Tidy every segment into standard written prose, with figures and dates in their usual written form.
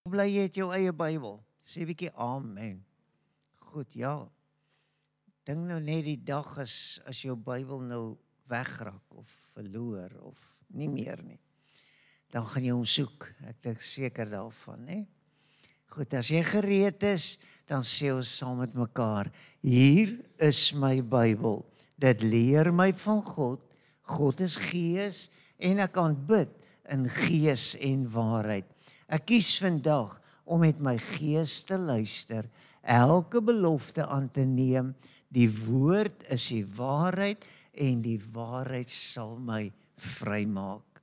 Bly jy het jou eie Bybel. Sê 'n bietjie amen. Goed, ja. Dink nou net die dag as jou Bybel nou wegraak of verloor of nie meer nie. Dan gaan jy hom soek. Ek dink seker daarvan, né? Goed, as jy gereed is, dan sê ons saam met mekaar: hier is my Bybel. Dit leer my van God. God is gees en ek kan bid in gees en waarheid. Ek kies vandag om met my gees te luister, elke belofte aan te neem. Die woord is die waarheid en die waarheid sal my vrymaak.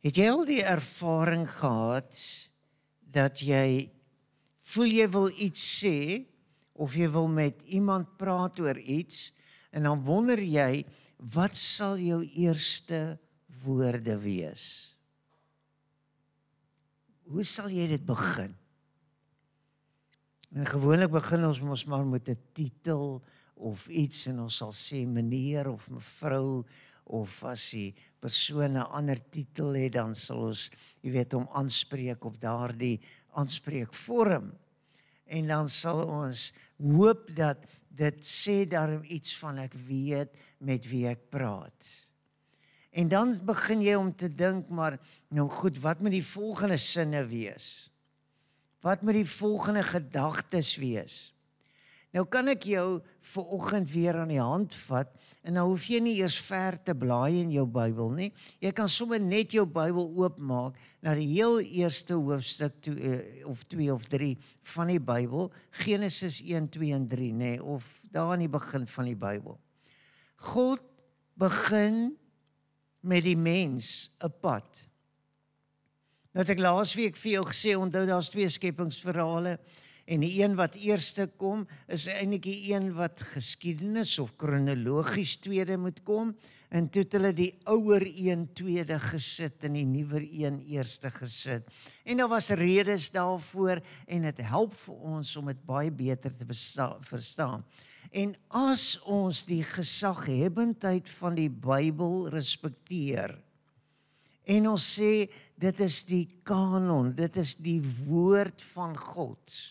Het jy al die ervaring gehad dat jy voel jy wil iets sê of jy wil met iemand praat oor iets en dan wonder jy, wat sal jou eerste woorde wees? Hoe sal jy dit begin? En gewoonlik begin ons mos maar met 'n titel of iets en ons sal sê meneer of mevrou, of as die persoon 'n ander titel het, dan sal ons, jy weet, hom aanspreek op daardie aanspreekvorm. En dan sal ons hoop dat dit sê daarom iets van ek weet met wie ek praat. En dan begin jy om te dink, maar nou goed, wat moet die volgende sinne wees? Wat moet die volgende gedagtes wees? Nou kan ek jou vir oggend weer aan die hand vat, en nou hoef jy nie eers ver te blaai in jou Bybel nie. Jy kan sommer net jou Bybel oopmaak na die heel eerste hoofstuk of 2 of 3 van die Bybel, Genesis 1, 2 en 3, nee, of daar aan die begin van die Bybel. God begin met die mens 'n pad. Nou het ek laasweek vir jou gesê, onthou daar's 2 skepingsverhale, en die een wat eerste kom, is eintlik die een wat geskiedenis of kronologies tweede moet kom, en toe het hulle die ouer een tweede gesit en die nuwer een eerste gesit. En daar was redes daarvoor, en dit help vir ons om dit baie beter te verstaan. En as ons die gesaghebbendheid van die Bybel respekteer, en ons sê, dit is die kanon, dit is die woord van God,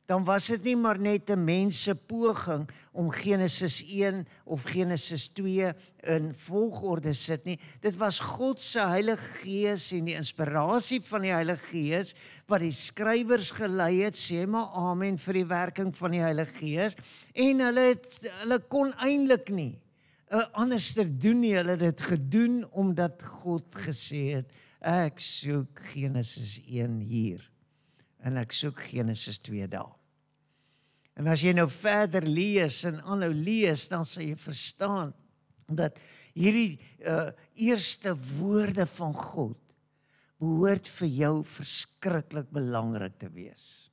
dan was dit nie maar net 'n mense poging om Genesis 1 of Genesis 2 in volgorde sit nie. Dit was God se Heilige Gees en die inspirasie van die Heilige Gees wat die skrywers gelei het, sê maar amen vir die werking van die Heilige Gees, en hulle kon eintlik nie anderster doen nie, hulle het dit gedoen omdat God gesê het, ek soek Genesis 1 hier, en ek soek Genesis 2 daar. En as jy nou verder lees en aanhou lees, dan sal jy verstaan dat hierdie eerste woorde van God behoort vir jou verskriklik belangrik te wees.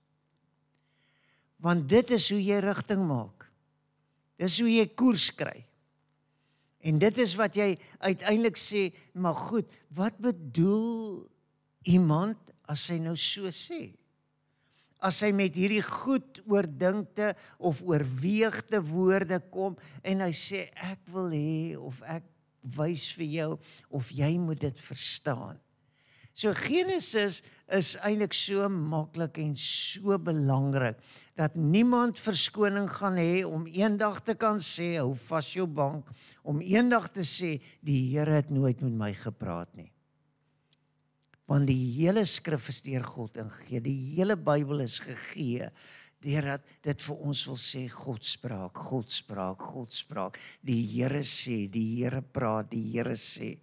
Want dit is hoe jy rigting maak. Dis hoe jy koers kry. En dit is wat jy uiteindelik sê, maar goed, wat bedoel iemand as hy nou so sê? As hy met hierdie goed oordinkte of oorweegde woorde kom en hy sê, ek wil hê of ek wys vir jou of jy moet dit verstaan. So Genesis is eintlik so maklik en so belangrik dat niemand verskoning gaan hê om eendag te kan sê, hou vas jou bank, om eendag te sê, die Here het nooit met my gepraat nie. Want die hele skrif is deur God ingegee, die hele Bybel is gegee, deurdat dit vir ons wil sê, God spraak, God spraak, God spraak, die Here sê, die Here praat, die Here sê.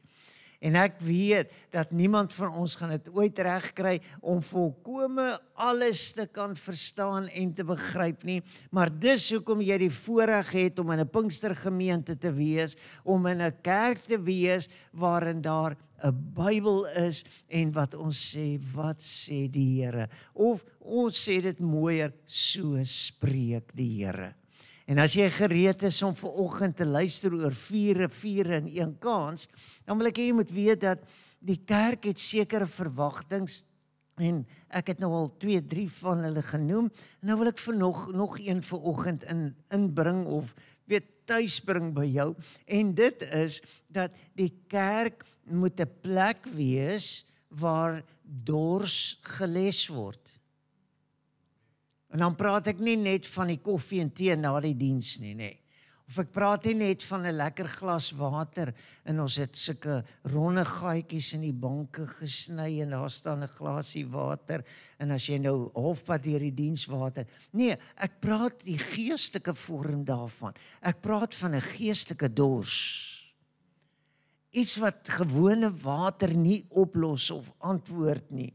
En ek weet dat niemand van ons gaan dit ooit reg kry om volkome alles te kan verstaan en te begryp nie, maar dis hoekom jy die voorreg het om in 'n Pinkstergemeente te wees, om in 'n kerk te wees waarin daar 'n Bybel is en wat ons sê, wat sê die Here? Of ons sê dit mooier, so spreek die Here. En as jy gereed is om vanoggend te luister oor 4 vure in een kans, dan wil ek hê jy moet weet dat die kerk het sekere verwagtings, en ek het nou al 2, 3 van hulle genoem, en nou wil ek nog een vanoggend inbring, of weer tuisbring by jou. En dit is dat die kerk moet 'n plek wees waar dors geles word. En dan praat ek nie net van die koffie en tee na die diens nie, nee. Of ek praat nie net van 'n lekker glas water en ons het sulke ronde gaatjies in die banke gesny en daar staan 'n glasie water en as jy nou halfpad deur die diens water. Nee, ek praat die geestelike vorm daarvan. Ek praat van 'n geestelike dors. Iets wat gewone water nie oplos of antwoord nie.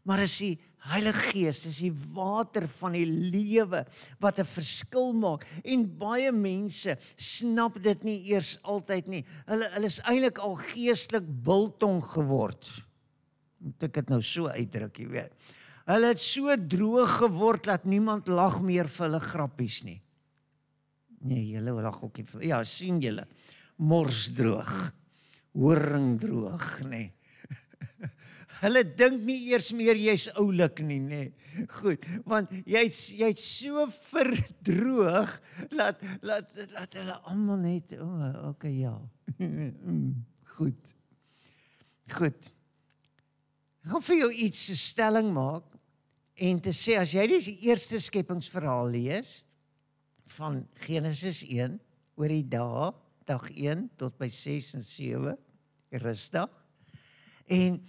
Maar is die Heilige Gees, dis die water van die lewe wat 'n verskil maak. En baie mense snap dit nie eers altyd nie. Hulle is eintlik al geestelik biltong geword. Moet ek dit nou so uitdruk, jy weet. Hulle het so droog geword dat niemand lag meer vir hulle grappies nie. Nee, julle lag ook nie. Ja, sien julle. Morsdroog. Horingdroog, nee. Hulle dink nie eers meer jy's oulik nie, nee. Goed, want jy's so verdroog laat hulle almal net okay, ja. Goed. Ek gaan vir jou iets 'n stelling maak en te sê as jy die eerste skepingsverhaal lees van Genesis 1 oor die dae, dag 1 tot by 6 en 7, rustig. En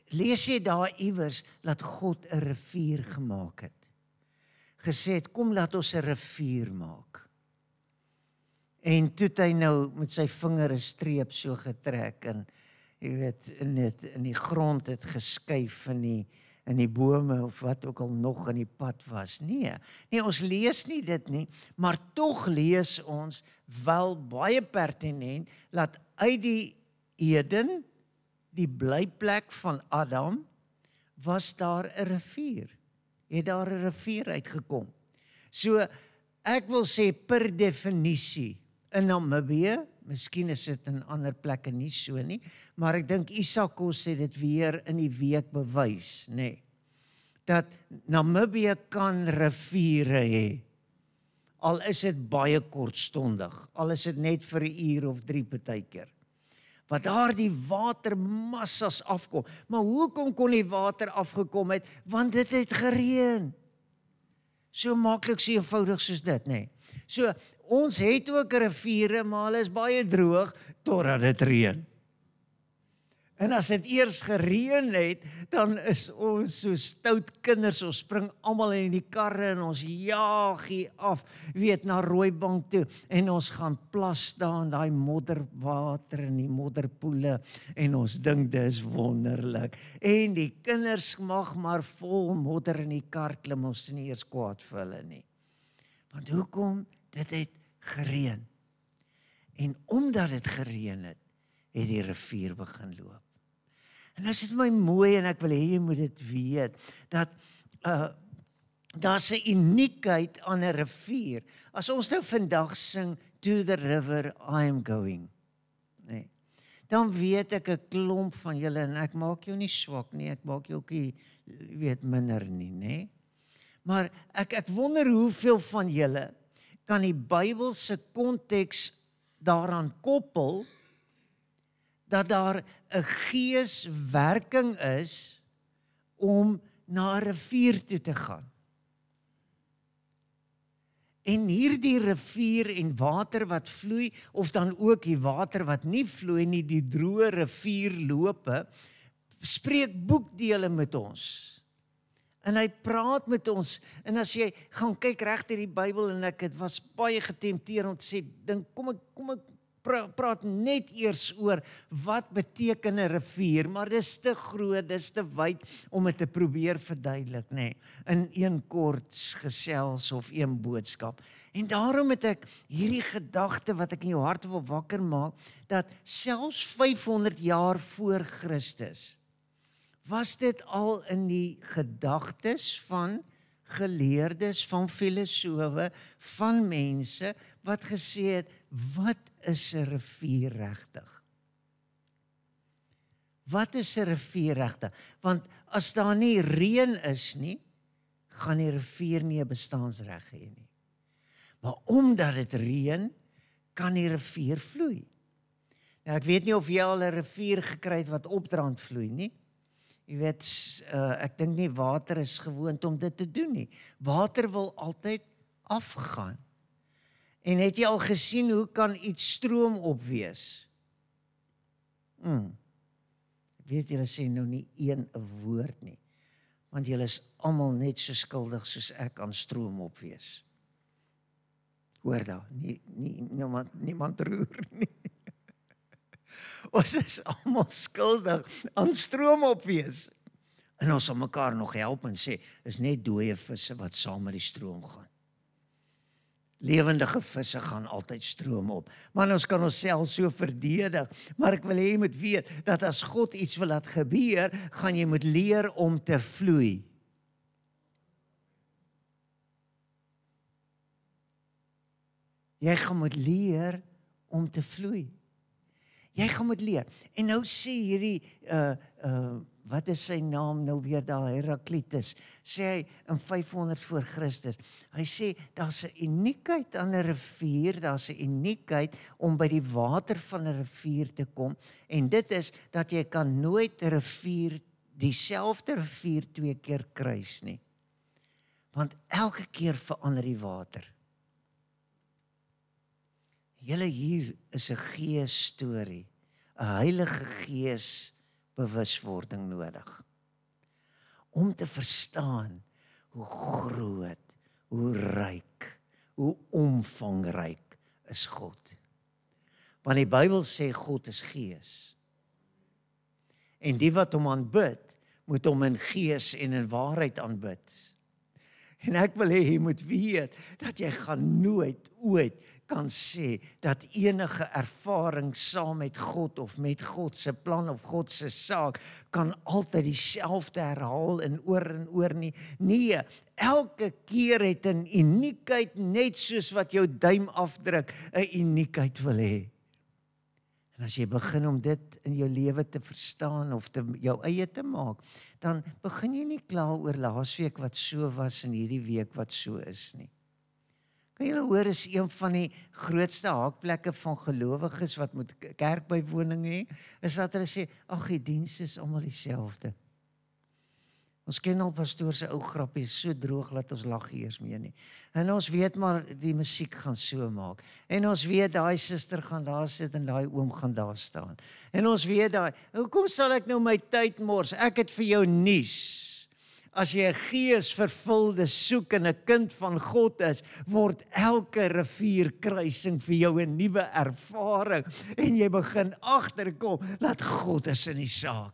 lees jy daar iewers dat God 'n rivier gemaak het. Gesê het, kom laat ons 'n rivier maak. En toe het hy nou met sy vinger 'n streep so getrek en jy weet in die grond het geskuif in die bome of wat ook al nog in die pad was. Nee, ons lees nie dit nie, maar tog lees ons wel baie pertinent dat uit die Eden, die blyplek van Adam, was daar 'n rivier. Het daar 'n rivier uitgekom. So, ek wil sê per definisie, in Namibië, miskien is dit in ander plekke nie so nie, maar ek dink Isakos het dit weer in die week bewys, nee, dat Namibië kan riviere hê, al is dit baie kortstondig, al is dit net vir 'n uur of 3 partykeer. Wat daar die watermassas afkom. Maar hoekom kon die water afgekom het? Want dit het gereën. So maklik, so eenvoudig soos dit, nee. So, ons het ook riviere, maar hulle is baie droog, totdat dit reën. En as dit eers gereën het, dan is ons so stout kinders, ons spring almal in die karre en ons jaag hier af, weet, na Rooibank toe, en ons gaan plas daar in daai modderwater en die modderpoele, en ons dink dis wonderlik. En die kinders mag maar vol modder in die kar klim, ons is nie eers kwaad vir hulle nie. Want hoekom? Dit het gereën. En omdat dit gereën het die rivier begin loop. En nou is dit my mooi en ek wil hê jy moet dit weet, dat daar's 'n uniekheid aan 'n rivier. As ons nou vandag sing, to the river I am going, nee, dan weet ek 'n klomp van julle, en ek maak jou nie swak nie, ek maak jou ook nie, weet, minder nie, nee. Maar ek wonder hoeveel van julle kan die Bybelse konteks daaraan koppel, dat daar 'n geeswerking is om na 'n rivier toe te gaan. En hierdie rivier en water wat vloei, of dan ook die water wat nie vloei nie, die droë rivierlope, spreek boekdele met ons. En hy praat met ons, en as jy gaan kyk reg deur die Bybel, en ek het was baie getempteer om te sê, dink, kom ek praat net eers oor wat beteken 'n rivier, maar dis te groot, dis te wyd om dit te probeer verduidelik, nee, in een kort gesels of een boodskap. En daarom het ek hierdie gedagte wat ek in jou hart wil wakker maak, dat selfs 500 jaar voor Christus was dit al in die gedagtes van geleerdes, van filosowe, van mense wat gesê het, wat is 'n rivier regtig? Wat is 'n rivier regtig? Want as daar nie reën is nie, gaan die rivier nie 'n bestaansreg hê nie. Maar omdat dit reën, kan die rivier vloei. Nou, ek weet nie of jy al 'n rivier gekry het wat opdraand vloei nie. Jy weet, ek dink nie water is gewoond om dit te doen nie. Water wil altyd afgaan. En het jy al gesien hoe kan iets stroom op wees? Ek weet julle sê nou nie 'n woord nie, want julle is almal net so skuldig soos ek aan stroom op wees. Hoor daar, niemand roer nie. Ons is almal skuldig aan stroom op wees. En ons sal mekaar nog help en sê, is net dooie visse wat saam met die stroom gaan. Lewendige visse gaan altyd stroom op. Maar ons kan onsself so verdedig. Maar ek wil hê jy moet weet, dat as God iets wil laat gebeur, gaan jy moet leer om te vloei. Jy gaan moet leer om te vloei. Jy gaan moet leer. En nou sê hierdie, wat is sy naam nou weer daar, Heraklitus, sê hy in 500 voor Christus, hy sê, daar's 'n uniekheid aan 'n rivier, daar's 'n uniekheid om by die water van 'n rivier te kom, en dit is, dat jy kan nooit 'n rivier, dieselfde rivier 2 keer kruis nie. Want elke keer verander die water. Julle hier is 'n geesstorie, 'n Heilige Gees bewuswording nodig. Om te verstaan hoe groot, hoe ryk, hoe omvangryk is God. Want die Bybel sê God is gees. En die wat hom aanbid, moet hom in gees en in waarheid aanbid. En ek wil hê jy moet weet, dat jy gaan nooit ooit kan sê, dat enige ervaring saam met God, of met God se plan, of God se saak, kan altyd dieselfde herhaal en oor nie. Nee, elke keer het 'n uniekheid, net soos wat jou duim afdruk, 'n uniekheid wil hê. En as jy begin om dit in jou lewe te verstaan, of jou eie te maak, dan begin jy nie kla oor laasweek wat so was, en hierdie week wat so is nie. Kan julle hoor, is een van die grootste haakplekke van gelowiges wat moet kerkbywoning hê, is dat hulle sê, ag, die dienste is almal dieselfde. Ons ken al pastoor se ou grappies, so droog dat ons lag eers mee nie. En ons weet maar, die musiek gaan so maak. En ons weet, daai suster gaan daar sit en daai oom gaan daar staan. En ons weet daai, hoekom sal ek nou my tyd mors? Ek het vir jou nuus. As jy 'n geesvervulde soek en 'n kind van God is, word elke rivierkruising vir jou 'n nuwe ervaring. En jy begin agterkom, dat God is in die saak.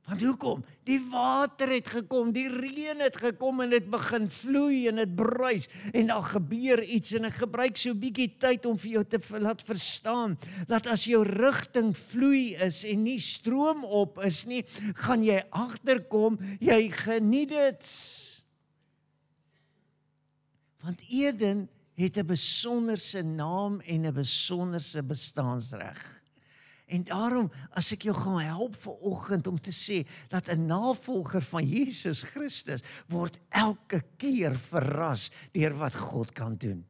Want hoekom? Die water het gekom, die reën het gekom, en dit begin vloei, en dit bruis, en daar gebeur iets, en ek gebruik so 'n bietjie tyd om vir jou te laat verstaan, dat as jou rigting vloei is, en nie stroom op is nie, gaan jy agterkom, jy geniet dit. Want Eden het 'n besonderse naam, en 'n besonderse bestaansreg. En daarom, as ek jou gaan help vanoggend om te sê, dat 'n navolger van Jesus Christus word elke keer verras deur wat God kan doen.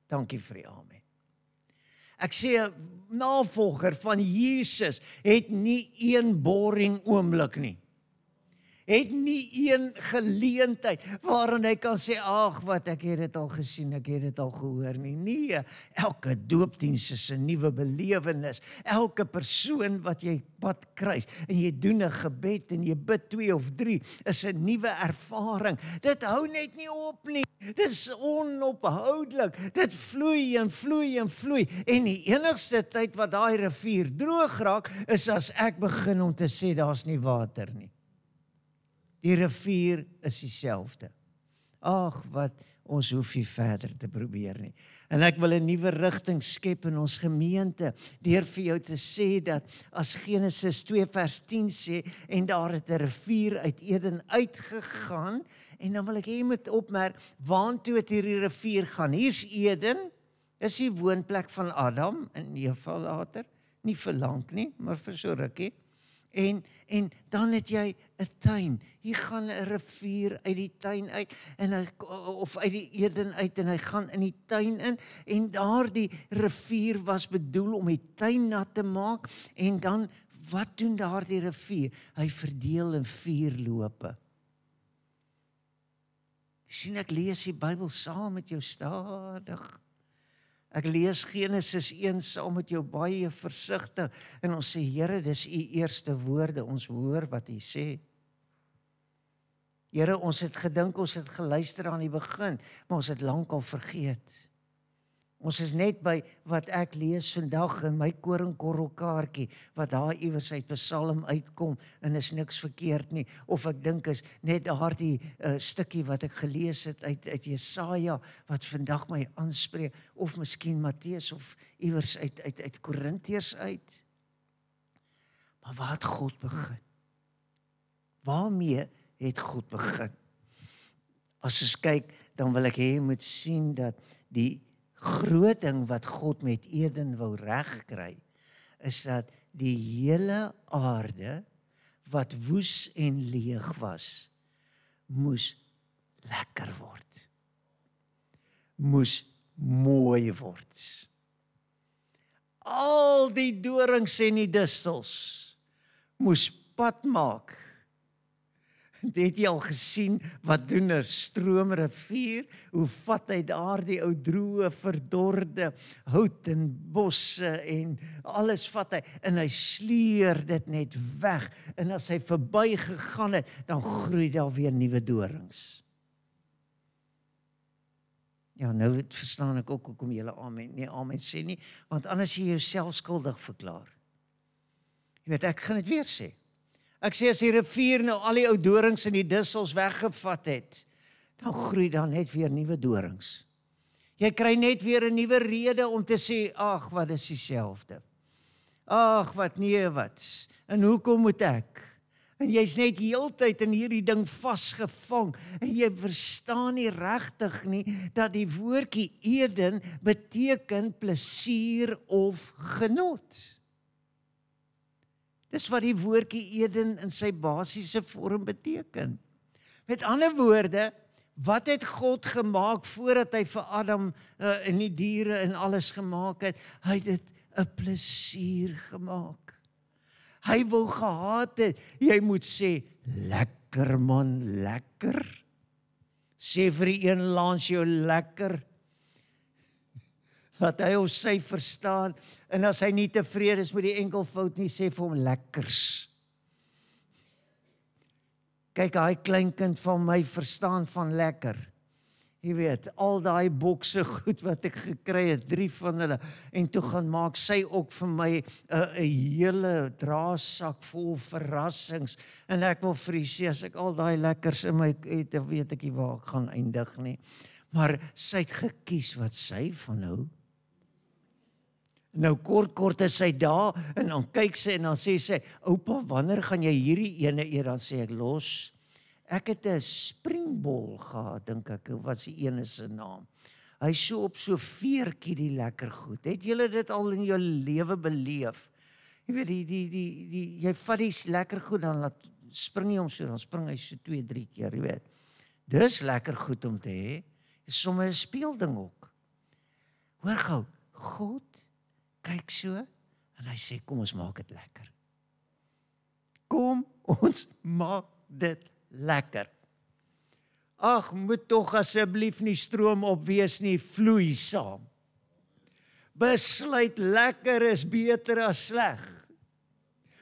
Dankie vir die amen. Ek sê, 'n navolger van Jesus het nie een boring oomblik nie. Het nie een geleentheid waarin hy kan sê, ag, wat, ek het dit al gesien, ek het dit al gehoor nie. Nee, elke doopdiens is 'n nuwe belewenis. Elke persoon wat jy pad kruis, en jy doen 'n gebed, en jy bid 2 of 3, is 'n nuwe ervaring. Dit hou net nie op nie. Dit is onophoudelik. Dit vloei en vloei en vloei. En die enigste tyd wat daai rivier droog raak, is as ek begin om te sê, daar's nie water nie. Die rivier is dieselfde. Ag, wat, ons hoef nie verder te probeer nie. En ek wil 'n nuwe rigting skep in ons gemeente, deur vir jou te sê dat, as Genesis 2 vers 10 sê, en daar het 'n rivier uit Eden uitgegaan, en dan wil ek hê jy moet opmerk, waantoe het hierdie rivier gaan? Hier's Eden, is die woonplek van Adam en Eva later, nie vir lank nie, maar vir so rukkie. En dan het jy 'n tuin. Hier gaan 'n rivier uit die tuin uit of uit die Eden uit en hy gaan in die tuin in en daardie rivier was bedoel om die tuin nat te maak en dan wat doen daardie rivier? Hy verdeel in 4 lope. Sien, ek lees die Bybel saam met jou stadig. Ek lees Genesis 1 saam met jou baie versigtig en ons sê, Here, dis u eerste woorde, ons hoor wat u sê. Here, ons het gedink, ons het geluister aan die begin, maar ons het lankal vergeet. Ons is net by wat ek lees vandag in my koringkorrelkaartjie, wat daar iewers uit Psalm uitkom, en is niks verkeerd nie, of ek dink is net daardie stukkie wat ek gelees het uit Jesaja, wat vandag my aanspreek, of miskien Matteus, of iewers uit Korintiërs uit. Maar waar het God begin? Waarmee het God begin? As ons kyk, dan wil ek hê jy moet sien dat die groot ding wat God met Eden wou regkry, is dat die hele aarde, wat woes en leeg was, moes lekker word. Moes mooi word. Al die dorings en die distels moes pad maak. Het jy al gesien, wat doen 'n stroomrivier? Hoe vat hy daardie ou droë, verdorde hout en bosse en alles vat hy, en hy sleur dit net weg, en as hy verby gegaan het, dan groei daar weer nuwe dorings. Ja, nou verstaan ek ook hoekom julle amen sê nie, want anders jy jouself skuldig verklaar. Jy weet, ek gaan dit weer sê. Ek sê as die rivier nou al die ou dorings en die dissels weggevat het, dan groei daar net weer nuwe dorings. Jy kry net weer 'n nuwe rede om te sê, ag, wat is dieselfde. Ag, wat nee, wat. En hoekom moet ek? En jy's net heeltyd in hierdie ding vasgevang, en jy verstaan nie regtig nie, dat die woordjie Eden beteken plesier of genot. Dis wat die woordjie Eden in sy basiese vorm beteken. Met ander woorde, wat het God gemaak voordat hy vir Adam en die diere en alles gemaak het? Hy het dit 'n plesier gemaak. Hy wou gehad het, jy moet sê, lekker man, lekker. Sê vir die een langs jou lekker. Laat hy of sy verstaan, en as hy nie tevrede is met die enkelvoud nie, sê vir hom lekkers. Kyk, hy kleinkind van my verstaan van lekker. Jy weet, al daai bokse goed wat ek gekry het, 3 van hulle, en toe gaan maak sy ook vir my 'n hele draasak vol verrassings, en ek wil vir u sê, as ek al daai lekkers in my het, dan weet ek nie waar ek gaan eindig nie. Maar sy het gekies wat sy van hou. Nou kort is sy daar, en dan kyk sy, en dan sê sy, oupa, wanneer gaan jy hierdie ene eet? Dan sê ek, los. Ek het 'n springbol gehad, dink ek, wat die ene se naam. Hy so op so veertjie die lekker goed. Het julle dit al in jou lewe beleef? Jy weet, jy vat die lekker goed, dan laat spring jy hom so, dan spring hy so 2-3 keer, jy weet. Dis lekker goed om te hê. Is sommer 'n speelding ook. Hoor gou, God kyk so, en hy sê, kom ons maak dit lekker. Kom ons maak dit lekker. Ag, moet tog asseblief nie stroom op wees nie, vloei saam. Besluit, lekker is beter as sleg.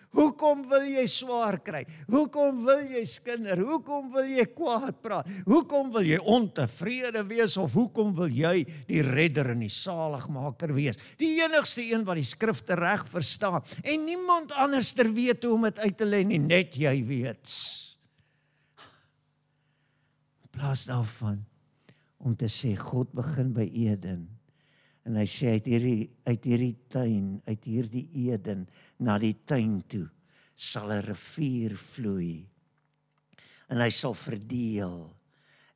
Hoekom wil jy swaar kry? Hoekom wil jy skinder? Hoekom wil jy kwaad praat? Hoekom wil jy ontevrede wees? Of hoekom wil jy die redder en die saligmaker wees? Die enigste een wat die skrifte reg verstaan, en niemand anders ter weet hoe om dit uit te lê nie, net jy weet. In plaas daarvan om te sê, God begin by Eden, en hy sê uit hierdie tuin, uit hierdie Eden, na die tuin toe, sal 'n rivier vloei, en hy sal verdeel,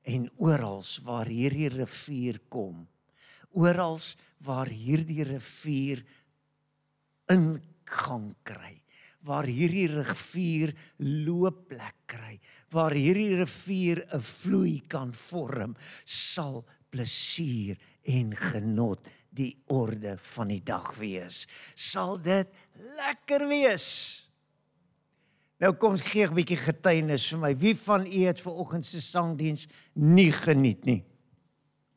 en orals waar hierdie rivier kom, orals waar hierdie rivier ingang kry, waar hierdie rivier loopplek kry, waar hierdie rivier 'n vloei kan vorm, sal plesier en genot die orde van die dag wees. Sal dit lekker wees? Nou kom gee 'n bietjie getuienis vir my. Wie van u het vanoggend se sangdiens nie geniet nie?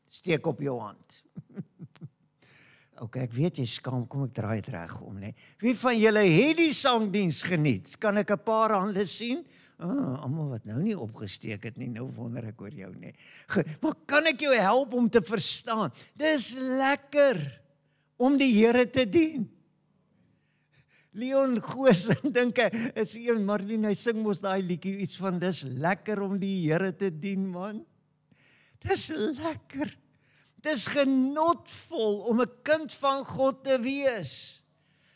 Steek op jou hand. OK, ek weet jy skaam, kom ek draai dit reg om, né? Wie van julle het die sangdiens geniet? Kan ek 'n paar hande sien? Almal wat nou nie opgesteek het nie, nou wonder ek oor jou, né? Maar kan ek jou help om te verstaan? Dis lekker om die Here te dien. Leon Goosen dink ek is een Marlene, hy sing mos daai liedjie iets van dis lekker om die Here te dien, man. Dis lekker. Dis genotvol om 'n kind van God te wees.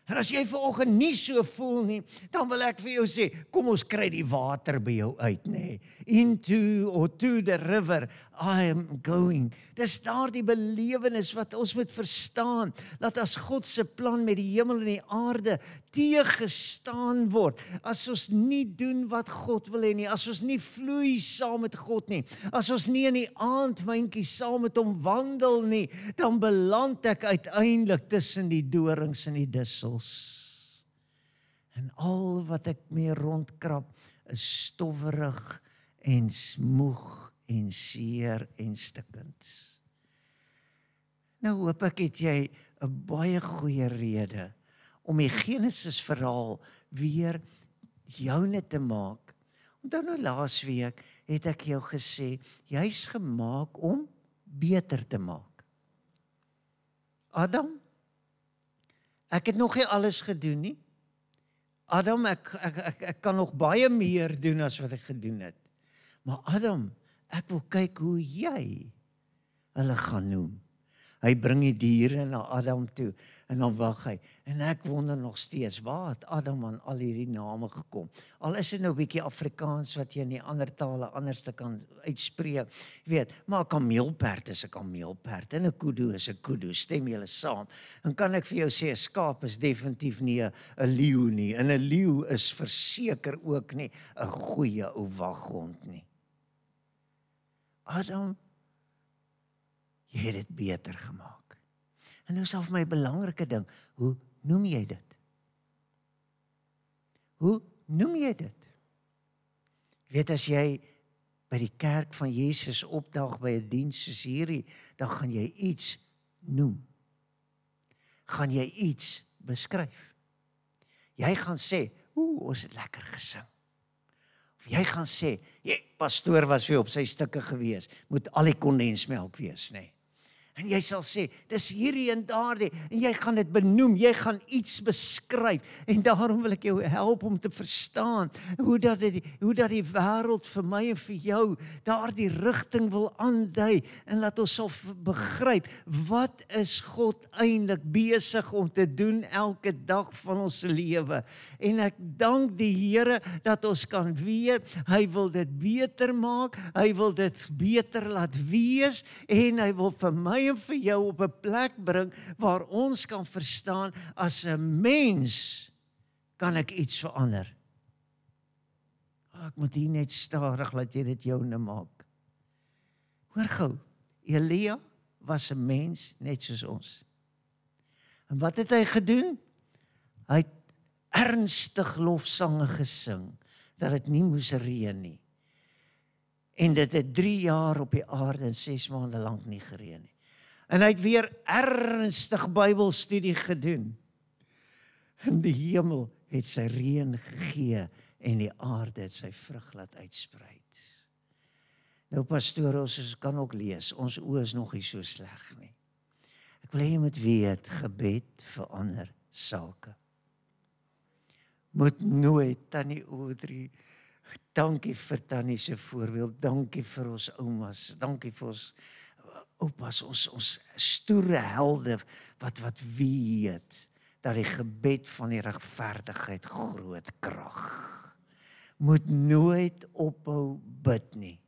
En as jy vanoggend nie so voel nie, dan wil ek vir jou sê, kom ons kry die water by jou uit, nê. Into or to the river I am going. Dis daardie belewenis wat ons moet verstaan, dat as God se plan met die hemel en die aarde teëgestaan word, as ons nie doen wat God wil hê nie, as ons nie vloei saam met God nie, as ons nie in die aandwindjie saam met hom wandel nie, dan beland ek uiteindelik tussen die dorings en die dussels. En al wat ek mee rondkrap is stowwerig en smoeg en seer en stikkend. Nou hoop ek het jy 'n baie goeie rede om die Genesis verhaal weer joune te maak. Onthou nou laasweek het ek jou gesê, jy's gemaak om beter te maak. Adam, ek het nog nie alles gedoen nie. Adam, ek kan nog baie meer doen as wat ek gedoen het. Maar Adam, ek wil kyk hoe jy hulle gaan noem. Hy bring die diere na Adam toe en dan wag hy. En ek wonder nog steeds, waar het Adam aan al hierdie name gekom? Al is dit nou 'n bietjie Afrikaans wat jy in die ander tale anders te kan uitspreek. Jy weet, maar 'n kameelperd is 'n kameelperd en 'n kudu is 'n kudu. Stem julle saam? En kan ek vir jou sê, 'n skaap is definitief nie 'n leeu nie. En 'n leeu is verseker ook nie 'n goeie ou waghond nie. Adam, jy het dit beter gemaak. En nou is vir my 'n belangrike ding, hoe noem jy dit? Hoe noem jy dit? Jy weet, as jy by die kerk van Jesus opdag by 'n diens soos hierdie, dan gaan jy iets noem. Gaan jy iets beskryf. Jy gaan sê, ons het lekker gesing. Of jy gaan sê, pastoor was weer op sy stukke gewees, moet al die kondensmelk wees, nê. En jy sal sê, dis hierdie en daardie, en jy gaan dit benoem, jy gaan iets beskryf, en daarom wil ek jou help om te verstaan, hoe dat die wêreld vir my en vir jou, daardie rigting wil aandui, en laat ons sal begryp, wat is God eintlik besig om te doen elke dag van ons lewe, en ek dank die Here, dat ons kan weet, hy wil dit beter maak, hy wil dit beter laat wees, en hy wil vir my en vir jou op 'n plek bring waar ons kan verstaan, as 'n mens kan ek iets verander. Ek moet hier net stadig laat jy dit joune maak. Hoor gou, Elia was 'n mens net soos ons. En wat het hy gedoen? Hy het ernstig lofsange gesing, dat dit nie moes reën nie. En dit het 3 jaar op die aarde en 6 maande lank nie gereën nie. En hy het weer ernstig Bybelstudie gedoen. En die hemel het sy reën gegee en die aarde het sy vrug laat uitsprei. Nou pastoor, ons kan ook lees, ons oë is nog nie so sleg nie. Ek wil hê jy moet weet, gebed verander sake. Moet nooit, Tannie Audrey, dankie vir Tannie se voorbeeld, dankie vir ons oumas, dankie vir ons oupas, ons stoere helde, wat weet, dat die gebed van die regverdigheid groot krag. Moet nooit ophou bid nie.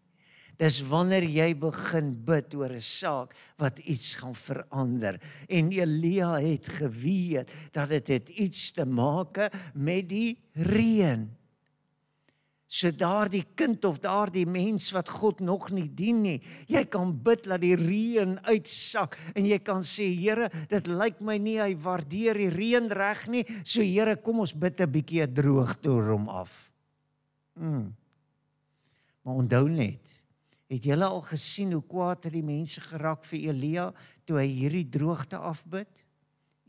Dis wanneer jy begin bid oor 'n saak wat iets gaan verander. En Elia het geweet dat dit het iets te maak met die reën. So daardie kind of daardie mens wat God nog nie dien nie, jy kan bid dat die reën uitsak en jy kan sê, Here, dit lyk my nie hy waardeer die reën reg nie, so Here, kom ons bid 'n bietjie 'n droogte oor hom af. Maar onthou net, het julle al gesien hoe kwaad het die mense geraak vir Elia toe hy hierdie droogte afbid?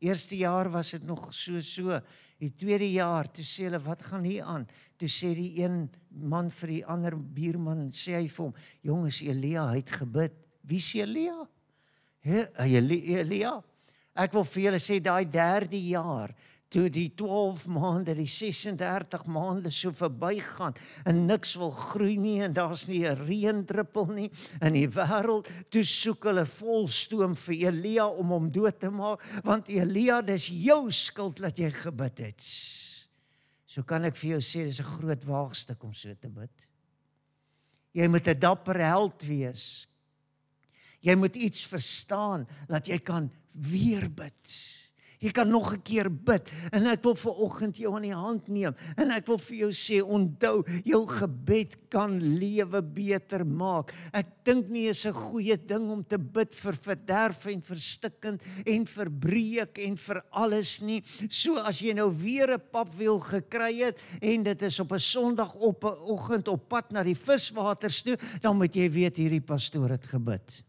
Eerste jaar was dit nog so. Die tweede jaar, toe sê hulle, wat gaan hier aan? Toe sê die een man vir die ander buurman, sê hy vir hom, jongens, Elia, hy het gebid. Wie is Elia? Elia. Ek wil vir julle sê, daai derde jaar, toe die 12 maande, die 36 maande so verbygaan, en niks wil groei nie, en daar's nie 'n reendruppel nie, in die wêreld, toe soek hulle vol stoom vir Elia om hom dood te maak, want Elia, dis jou skuld dat jy gebid het. So kan ek vir jou sê, dis 'n groot waagstuk om so te bid. Jy moet 'n dapper held wees. Jy moet iets verstaan, dat jy kan weer bid. Jy kan nog 'n keer bid, en ek wil vanoggend jou aan die hand neem, en ek wil vir jou sê, onthou, jou gebed kan lewe beter maak. Ek dink nie is 'n goeie ding om te bid vir verderf en verstikkend en verbreek en vir alles nie. So as jy nou weer 'n papwiel gekry het, en dit is op 'n Sondagoggend op pad na die viswaters toe, dan moet jy weet hierdie pastoor het gebid.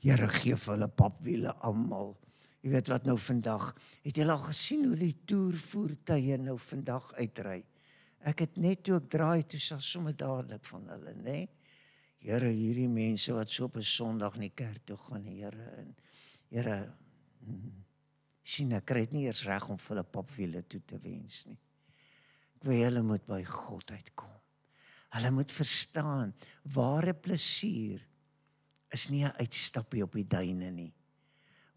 Here, gee vir hulle papwiele almal. Jy weet wat nou vandag, het julle al gesien hoe die toervoertuie nou vandag uitry? Ek het net toe ek draai, toe sal sommer dadelik van hulle, nê? Here, hierdie mense wat so op 'n Sondag in die kerk toe gaan, Here, sien, ek kry dit nie eers reg om vir hulle papwiele toe te wens nie. Ek wil hulle moet by God uitkom. Hulle moet verstaan, ware plesier is nie 'n uitstappie op die duine nie.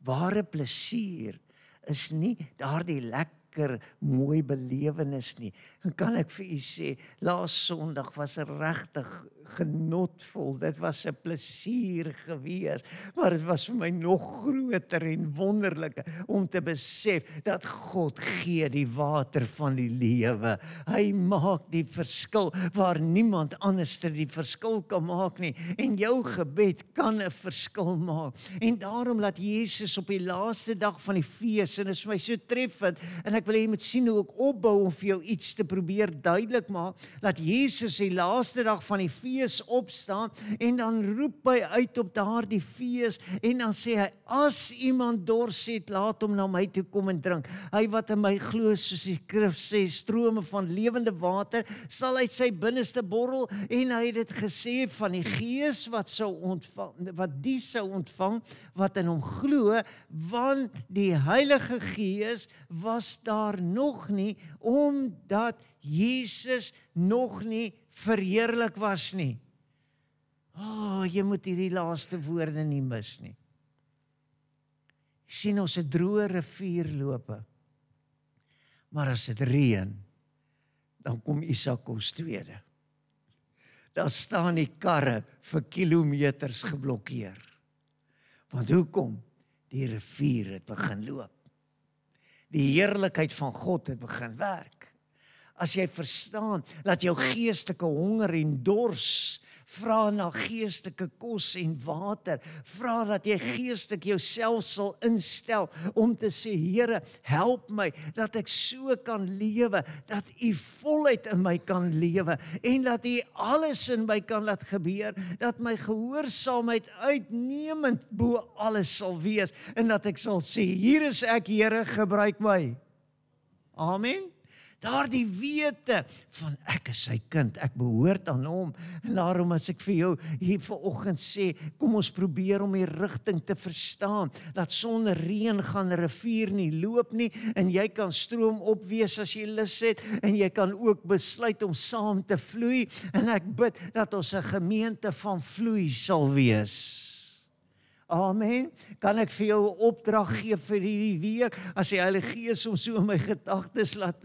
Ware plesier is nie daardie lekker, mooi belewenis nie. En kan ek vir u sê, laas Sondag was regtig genotvol. Dit was 'n plesier gewees, maar dit was vir my nog groter en wonderliker om te besef dat God gee die water van die lewe. Hy maak die verskil waar niemand anders die verskil kan maak nie. En jou gebed kan 'n verskil maak. En daarom laat Jesus op die laaste dag van die fees, en dit is vir my so treffend, en ek wil jy moet sien hoe ek opbou om vir jou iets te probeer duidelik maak, laat Jesus die laaste dag van die fees opstaan, en dan roep hy uit op daardie fees, en dan sê hy, as iemand dors het, laat hom na my toe kom en drink. Hy wat in my glo, soos die skrif sê, strome van lewende water, sal uit sy binneste borrel, en hy het dit gesê van die Gees wat die sou ontvang, wat in hom glo, want die Heilige Gees was daar nog nie, omdat Jesus nog nie verheerlik was nie. Jy moet hierdie laaste woorde nie mis nie. Sien, ons 'n droë rivierlope, maar as dit reën, dan kom Isakos tweede. Daar staan die karre vir kilometers geblokkeer. Want hoekom? Die rivier het begin loop. Die heerlikheid van God het begin werk. As jy verstaan dat jou geestelike honger en dors, vra na geestelike kos en water, vra dat jy geestelik jouself sal instel om te sê, Here, help my, dat ek so kan lewe, dat U volheid in my kan lewe, en dat U alles in my kan laat gebeur, dat my gehoorsaamheid uitnemend bo alles sal wees, en dat ek sal sê, hier is ek, Here, gebruik my. Amen. Daardie wete van ek is sy kind, ek behoort aan hom, en daarom as ek vir jou hier vanoggend sê, kom ons probeer om die rigting te verstaan, dat sonder reën gaan 'n rivier nie loop nie, en jy kan stroom op wees as jy lus het, en jy kan ook besluit om saam te vloei, en ek bid dat ons 'n gemeente van vloei sal wees. Amen. Kan ek vir jou 'n opdrag gee vir hierdie week, as die Heilige Gees om so in my gedagtes laat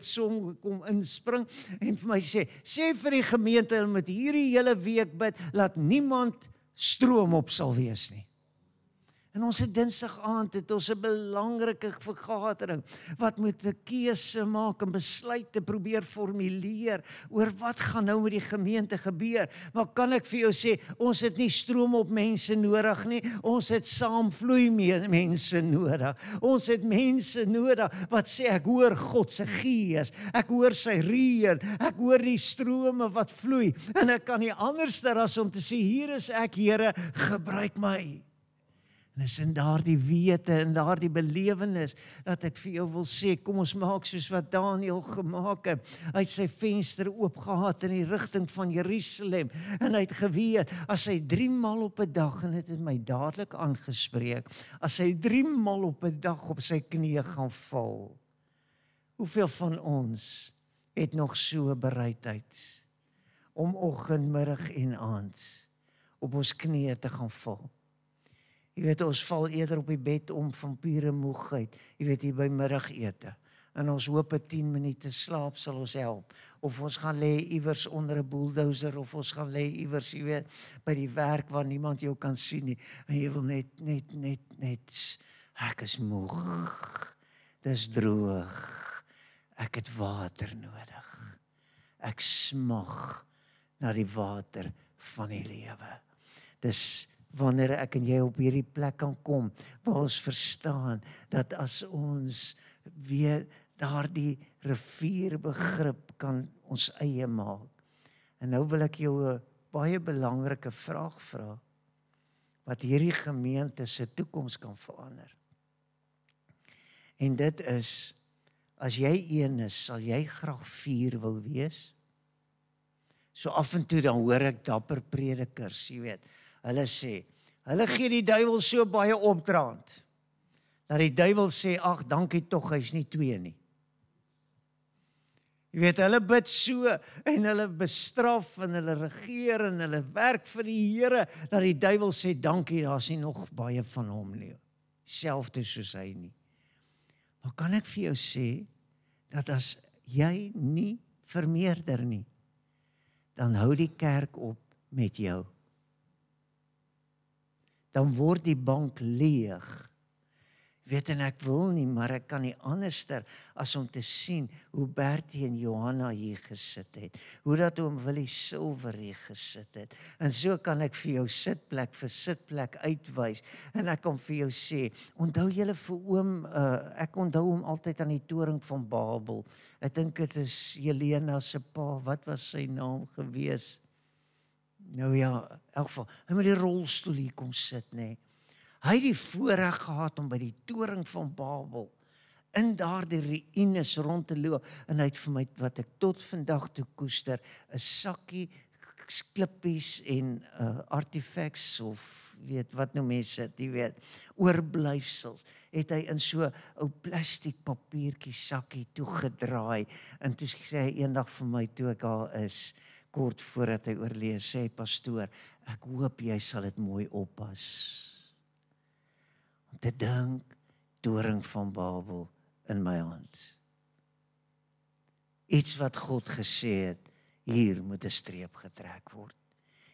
som kom inspring en vir my sê vir die gemeente, hulle moet hierdie hele week bid, laat niemand stroom op sal wees nie. En ons het Dinsdag aand het ons 'n belangrike vergadering wat moet 'n keuse maak en besluite probeer formuleer oor wat gaan nou met die gemeente gebeur. Maar kan ek vir jou sê, ons het nie stroom op mense nodig nie, ons het saamvloei mense nodig. Ons het mense nodig wat sê ek hoor God se gees, ek hoor sy reën, ek hoor die strome wat vloei en ek kan nie anderster as om te sê hier is ek, Here, gebruik my. En is in daardie wete en daardie belewenis dat ek vir jou wil sê, kom ons maak soos wat Daniël gemaak het. Hy het sy venster oopgehad in die rigting van Jerusalem en hy het geweet, as hy 3 maal op 'n dag, en dit het my dadelik aangespreek, as hy 3 maal op 'n dag op sy knieë gaan val, hoeveel van ons het nog so bereidheid om oggend, middag en aand op ons knieë te gaan val? Jy weet, ons val eerder op die bed om van pure moegheid, jy weet, hier by middagete, en ons hoop 'n 10 minute slaap sal ons help, of ons gaan lê iewers onder 'n bulldozer, of ons gaan lê iewers, jy weet, by die werk waar niemand jou kan sien nie, en jy wil net, ek is moeg, dis droog, ek het water nodig, ek smag na die water van die lewe. Dis wanneer ek en jy op hierdie plek kan kom, waar ons verstaan, dat as ons weer daardie rivierbegrip kan ons eie maak. En nou wil ek jou 'n baie belangrike vraag vra, wat hierdie gemeente se toekoms kan verander. En dit is, as jy een is, sal jy graag 4 wou wees? So af en toe dan hoor ek dapper predikers, jy weet, hulle sê, hulle gee die duiwel so baie opdraand, dat die duiwel sê, ag, dankie tog, hy's nie 2 nie. Jy weet, hulle bid so, en hulle bestraf, en hulle regeer, en hulle werk vir die Here, dat die duiwel sê, dankie, daar's nie nog baie van hom nie, selfde soos hy nie. Maar kan ek vir jou sê, dat as jy nie vermeerder nie, dan hou die kerk op met jou. Dan word die bank leeg. Weet, en ek wil nie, maar ek kan nie anderster as om te sien hoe Bertie en Johanna hier gesit het, hoe dat oom Willie Silver hier gesit het, en so kan ek vir jou sitplek vir sitplek uitwys, en ek kan vir jou sê, onthou julle vir oom, ek onthou hom altyd aan die toring van Babel, ek dink dit is Jelena se pa, wat was sy naam gewees? Nou ja, in elk geval, hy moet die rolstoel hier kom sit, nee. Hy het die voorreg gehad om by die toring van Babel in daardie ruïnes rond te loop, en hy het vir my, wat ek tot vandag toe koester, 'n sakkie klippies en artifacts, of weet, wat nou mense dit, jy weet, oorblyfsels, het hy in so 'n ou plastiek papiertjie sakkie toegedraai, en toe sê hy eendag vir my, toe ek daar is, kort voordat hy oorleef, sê pastoor, ek hoop jy sal dit mooi oppas. Om te dink, toring van Babel in my hand. Iets wat God gesê het, hier moet 'n streep getrek word.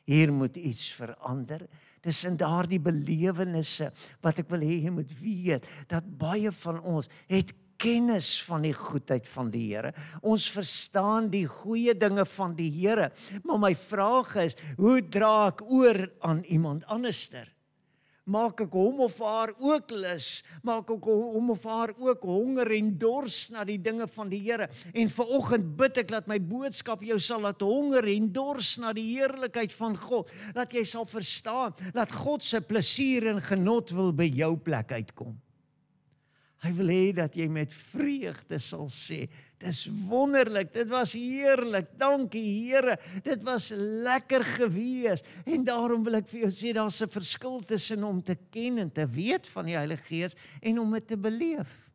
Hier moet iets verander. Dis in daardie belewennisse wat ek wil hê jy moet weet, dat baie van ons het kennis van die goedheid van die Here. Ons verstaan die goeie dinge van die Here, maar my vraag is, hoe dra ek oor aan iemand anderster? Maak ek hom of haar ook lus, maak ek hom of haar ook honger en dors na die dinge van die Here. En vanoggend bid ek dat my boodskap jou sal laat honger en dors na die heerlikheid van God, dat jy sal verstaan, dat God se plesier en genot wil by jou plek uitkom. Hy wil hê dat jy met vreugde sal sê, dis wonderlik, dit was heerlik, dankie Here, dit was lekker gewees, en daarom wil ek vir jou sê, daar's 'n verskil tussen om te ken en te weet van die Heilige Gees, en om dit te beleef.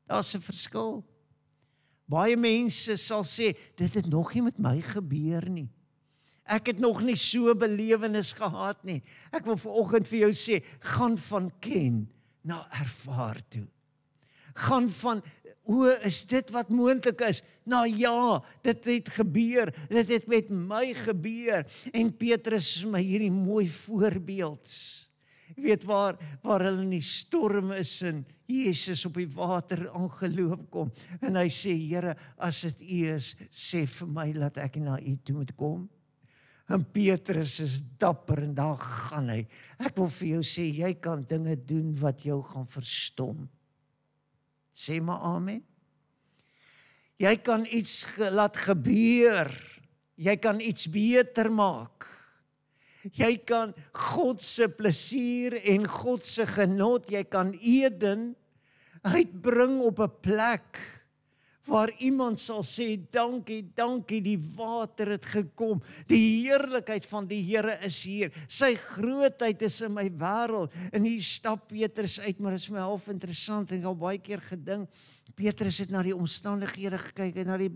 Daar's 'n verskil. Baie mense sal sê, dit het nog nie met my gebeur nie. Ek het nog nie so belewenis gehad nie. Ek wil vanoggend vir jou sê, gaan van ken na ervaar toe. Gaan van, is dit wat moontlik is? Nou ja, dit het gebeur, dit het met my gebeur, en Petrus is my hierdie mooi voorbeeld. Jy weet waar hulle in die storm is, en Jesus op die water aangeloop kom, en hy sê, Here, as dit U is, sê vir my, laat ek na U toe moet kom. En Petrus is dapper, en daar gaan hy. Ek wil vir jou sê, jy kan dinge doen wat jou gaan verstom. Sê maar amen. Jy kan iets laat gebeur. Jy kan iets beter maak. Jy kan God se plesier en God se genot, jy kan Eden uitbring op 'n plek waar iemand sal sê, dankie, dankie, die water het gekom, die heerlikheid van die Here is hier, sy grootheid is in my wêreld, en hier stap Petrus uit, maar dit is my half interessant, en ek al baie keer gedink, Petrus het na die omstandighede gekyk, en na die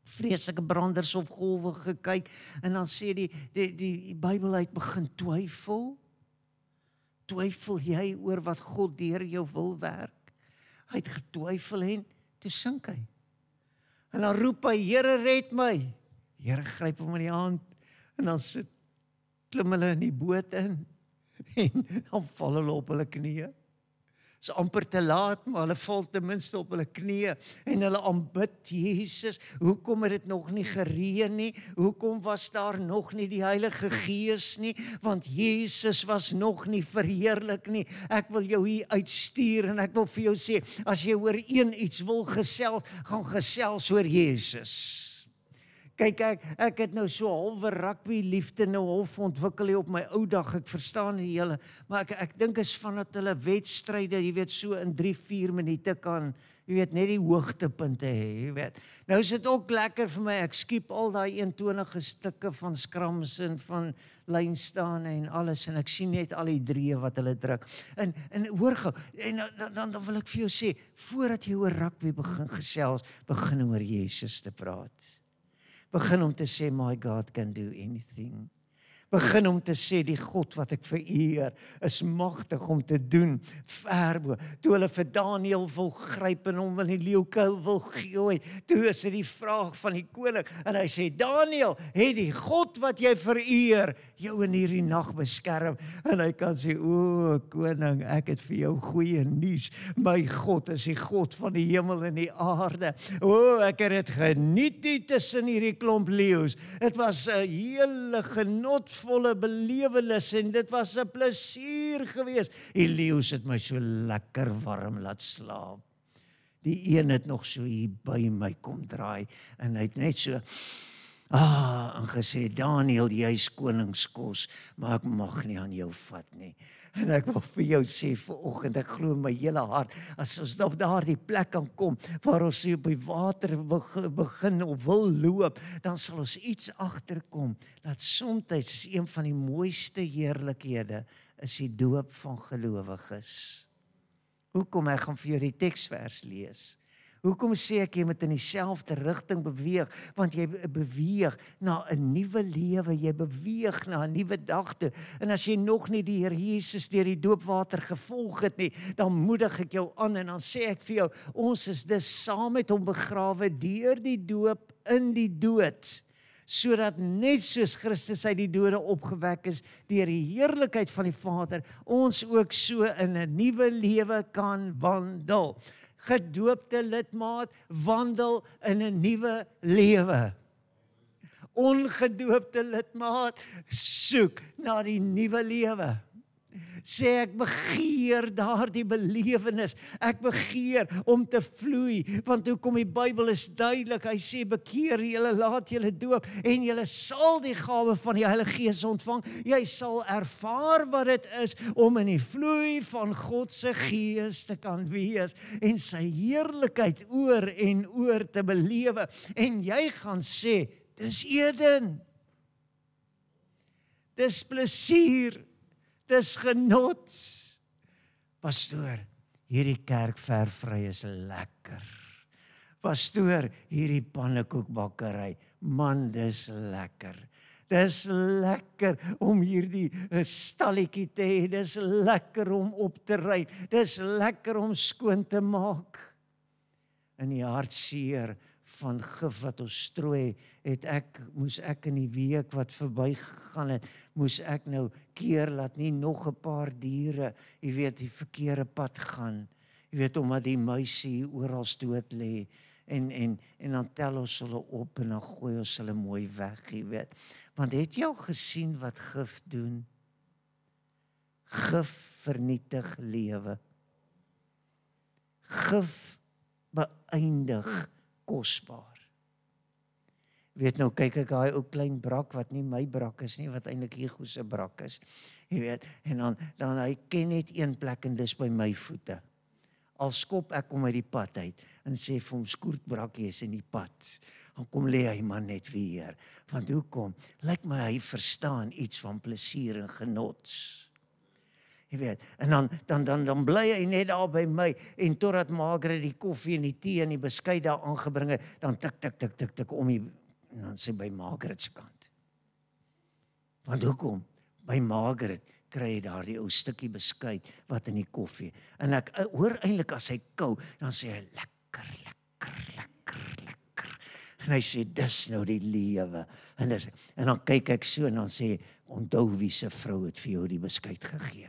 vreeslike branders of golwe gekyk, en dan sê die Bybel het begin twyfel jy oor wat God deur jou wil werk? Hy het getwyfel en toe sink hy. En dan roep hy, Here red my. Here gryp hom in die hand, en dan klim hulle in die boot in, en dan val hulle op hulle knieë. Is amper te laat, maar hulle val ten minste op hulle knieë, en hulle aanbid Jesus. Hoekom het dit nog nie gereën nie? Hoekom was daar nog nie die Heilige Gees nie? Want Jesus was nog nie verheerlik nie. Ek wil jou hier uitstuur, en ek wil vir jou sê, as jy oor iets wil gesels, gaan gesels oor Jesus. Kyk, ek het nou so halwe rugby liefde nou half ontwikkel hier op my ou dag, ek verstaan die hele, maar ek dink is vandat hulle wedstryde, jy weet, so in 3-4 minute kan, jy weet, net die hoogtepunte hê, jy weet. Nou is dit ook lekker vir my, ek skiep al daai 21 stukke van skrams en van lyn staan en alles, en ek sien net al die drieë wat hulle druk. En hoor gou, en dan wil ek vir jou sê, voordat jy oor rugby begin gesels, begin oor Jesus te praat. Begin om te sê, my God can do anything. Begin om te sê, die God wat ek vereer, is magtig om te doen, verbo. Toe hulle vir Daniel wil gryp en hom in die leeukuil wil gooi, toe is dit die vraag van die koning, en hy sê, Daniel, het die God wat jy vereer, jou in hierdie nag beskerm, en hy kan sê, o koning, ek het vir jou goeie nuus, my God is die God van die hemel en die aarde, o, ek het dit geniet die tussen hierdie klomp leeu's, het was 'n hele genotvolle belewenis, en dit was 'n plesier geweest, die leeu's het my so lekker warm laat slaap, die een het nog so hier by my kom draai, en hy het net so, en gesê, Daniel, jy is koningskos, maar ek mag nie aan jou vat nie. En ek wil vir jou sê vanoggend, ek glo in my hele hart, as ons op daardie plek kan kom, waar ons op die water begin of wil loop, dan sal ons iets agterkom, dat soms is een van die mooiste heerlikhede, is die doop van gelowiges. Hoekom? Ek gaan vir jou die teksvers lees. Hoekom sê ek jy moet in dieselfde rigting beweeg? Want jy beweeg na 'n nuwe lewe, jy beweeg na 'n nuwe dag toe. En as jy nog nie die Here Jesus deur die doopwater gevolg het nie, dan moedig ek jou aan en dan sê ek vir jou, ons is dus saam met hom begrawe deur die doop in die dood, sodat net soos Christus uit die dode opgewek is deur die heerlikheid van die Vader, ons ook so in 'n nuwe lewe kan wandel. Gedoopte lidmaat wandel in 'n nuwe lewe. Ongedoopte lidmaat soek na die nuwe lewe. Sê ek begeer daardie belewenis, ek begeer om te vloei, want hoekom die Bybel is duidelik, hy sê bekeer julle, laat julle doop, en julle sal die gawe van die Heilige Gees ontvang, jy sal ervaar wat dit is, om in die vloei van God se Gees te kan wees, en sy heerlikheid oor en oor te belewe, en jy gaan sê, dis Eden, dis plesier, dis genot. Pastoor, hierdie kerkverfry is lekker. Pastoor, hierdie pannekoekbakkery, man, dis lekker. Dis lekker om hierdie stalletjie te hê. Dis lekker om op te ry. Dis lekker om skoon te maak. In die hartseer van gif wat ons strooi, moes ek in die week wat verbygegaan het, moes ek nou keer laat nie nog 'n paar diere, die verkeerde pad gaan. Omdat die muise hier oral dood lê. En dan tel ons hulle op en dan gooi ons hulle mooi weg, Want het jy al gesien wat gif doen? Gif vernietig lewe. Gif beëindig kosbaar. Nou kyk ek daai ou klein brak wat nie my brak is nie, wat eintlik Hugo se brak is. En dan hy ken net een plek en dis by my voete. Al skop ek hom uit die pad uit en sê vir hom, skoertbrakkie is in die pad. Dan kom lê hy maar net weer. Want hoekom? Lyk my hy verstaan iets van plesier en genot. En dan bly hy net daar by my, en totdat Margaret die koffie en die tee en die beskuit daar aangebring het, dan tik om en dan sê by Margaret se kant. Want hoekom? By Margaret kry jy daar die ou stukkie beskuit wat in die koffie. En ek hoor eintlik as hy kou, dan sê hy lekker. En hy sê, dis nou die lewe. En dan kyk ek so en dan sê, onthou wie se vrou het vir jou die beskuit gegee.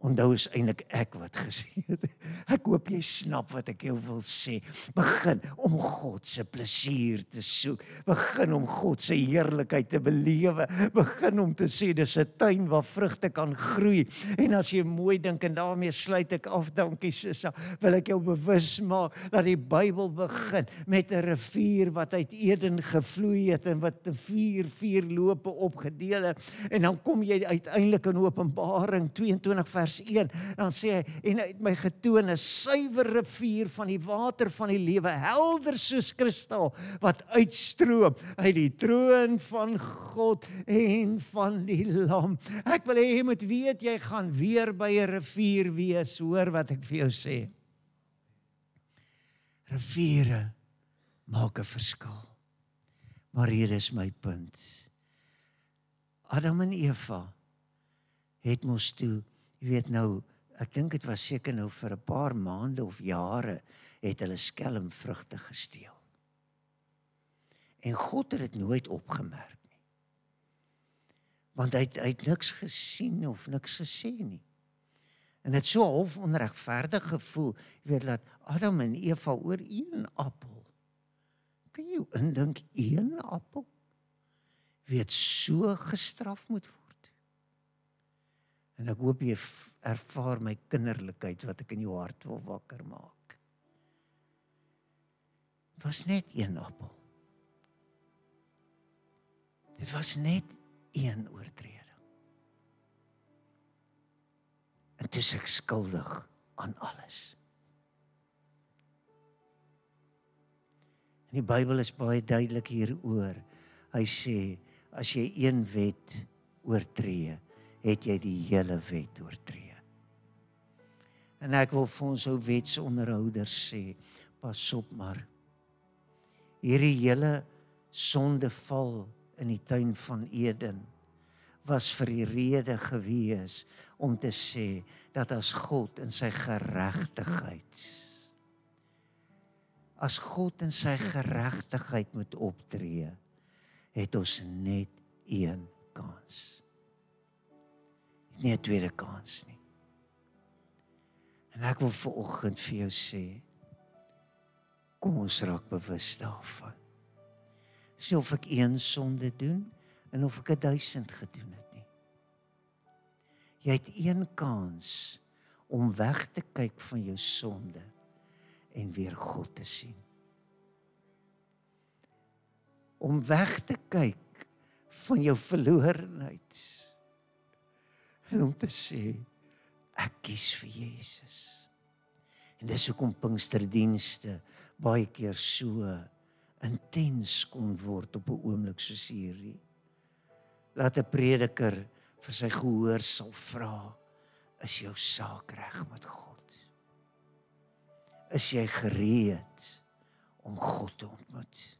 Onthou is eintlik ek wat gesê het. Ek hoop jy snap wat ek jou wil sê. Begin om God se plesier te soek. Begin om God se heerlikheid te belewe. Begin om te sê, dis 'n tuin waar vrugte kan groei. En as jy mooi dink, en daarmee sluit ek af, dankie Sissa, wil ek jou bewus maak, dat die Bybel begin met 'n rivier wat uit Eden gevloei het, en wat 4 lope opgedeel het. En dan kom jy uiteindelik in Openbaring 22 vers 1, dan sê hy, en hy het my getoon 'n suiwer rivier van die water van die lewe, helder soos kristal, wat uitstroom uit die troon van God en van die Lam. Ek wil hê jy moet weet, jy gaan weer by 'n rivier wees, hoor wat ek vir jou sê. Riviere maak 'n verskil. Maar hier is my punt. Adam en Eva het mos toe, nou, ek dink dit was seker nou vir 'n paar maande of jare, het hulle skelmvrugte gesteel. En God het dit nooit opgemerk nie. Want hy het niks gesien of niks gesê nie. En het so half onregverdig gevoel, dat Adam en Eva oor 1 appel, kan jy indink 1 appel, so gestraf moet word. En ek hoop jy ervaar my kinderlikheid wat ek in jou hart wil wakker maak. Het was net 1 appel. Dit was net 1 oortreding. En toe is ek skuldig aan alles. En die Bybel is baie duidelik hieroor. Hy sê, as jy 1 wet oortree, het jy die hele wet oortree. En ek wil vir ons ou wetsonderhouders sê, pas op maar. Hierdie hele sondeval in die tuin van Eden was vir die rede gewees om te sê dat as God in sy geregtigheid moet optree, het ons net 1 kans. Nie 'n tweede kans nie. En ek wil vanoggend vir jou sê, kom ons raak bewus daarvan. Sê of ek 1 sonde doen, en of ek 1000 gedoen het nie. Jy het 1 kans om weg te kyk van jou sonde, en weer God te sien. Om weg te kyk van jou verlorenheid, en om te sê, ek kies vir Jesus. En dis hoekom Pinksterdienste baie keer so intens kon word op 'n oomblik soos hierdie. Laat 'n prediker vir sy gehoor sal vra, is jou saak reg met God? Is jy gereed om God te ontmoet?